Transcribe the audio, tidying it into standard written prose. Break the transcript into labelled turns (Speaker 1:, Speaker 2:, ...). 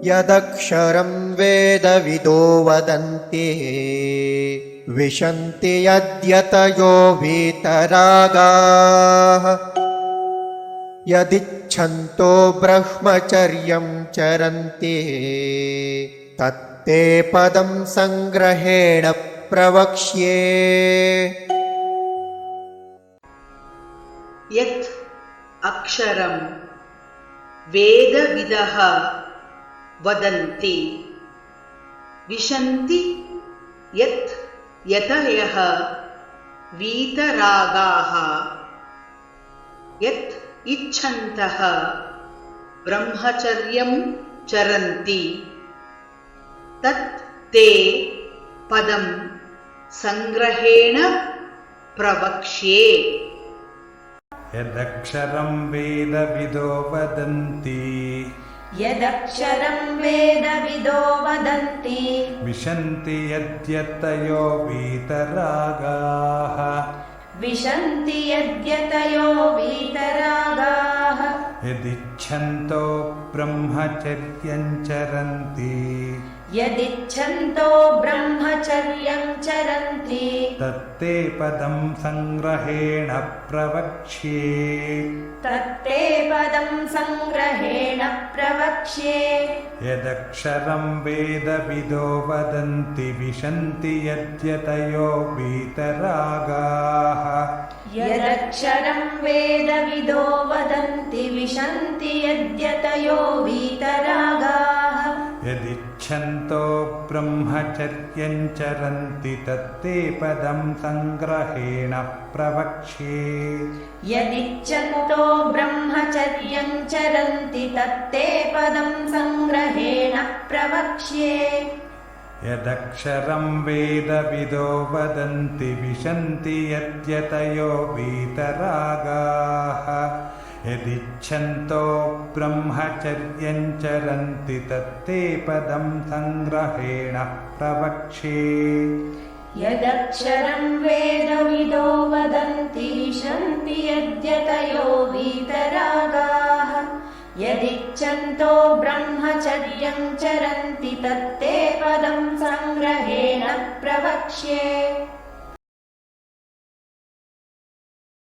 Speaker 1: यदक्षरं वेदविदो वदन्ति विशन्ति यद्यतयो वीतरागाः यदिच्छन्तो ब्रह्मचर्यं चरन्ति तत्ते पदं संग्रहेण प्रवक्ष्ये।
Speaker 2: यत् अक्षरं वेदविदः वदन्ति विशन्ति यत् यतयः वीतरागाः यत् इच्छन्तः ब्रह्मचर्यं चरन्ति तत् ते पदं संग्रहेण प्रवक्ष्ये।
Speaker 3: यदक्षरं वेदविदो वदन्ति
Speaker 4: यदक्षरं वेदविदो वदन्ति
Speaker 3: विशन्ति यद्यतयो वीतरागाः
Speaker 4: विशन्ति यद्यतयो वीतरागाः
Speaker 3: यदिच्छन्तो ब्रह्मचर्यं चरन्ति
Speaker 4: यदिच्छन्तो ब्रह्मचर्यं चरन्ति
Speaker 3: तत्ते पदं संग्रहेण प्रवक्ष्ये।
Speaker 4: तत्ते पदं संग्रहेण प्रवक्ष्ये।
Speaker 3: यदक्षरं वेदविदो वदन्ति विशन्ति यद्यतयो वीतरागाः
Speaker 4: यदक्षरं वेदविदो वदन्ति विशन्ति यद्यतयो वीतरागाः
Speaker 3: यदिच्छन्तो ब्रह्मचर्यं चरन्ति तत्ते पदं संग्रहेण प्रवक्ष्ये।
Speaker 4: यदिच्छन्तो ब्रह्मचर्यं चरन्ति तत्ते पदं संग्रहेण प्रवक्ष्ये।
Speaker 3: यदक्षरं वेदविदो वदन्ति विशन्ति यद्यतयो वीतरागाः यदिच्छन्तो ब्रह्मचर्यं चरन्ति तत्ते पदं संग्रहेण प्रवक्ष्ये।
Speaker 4: यदक्षरं वेदविदो वदन्ति विशन्ति यद्यतयो वीतरागाः यदिच्छन्तो ब्रह्मचर्यं चरन्ति तत्ते पदं संग्रहेण प्रवक्ष्ये।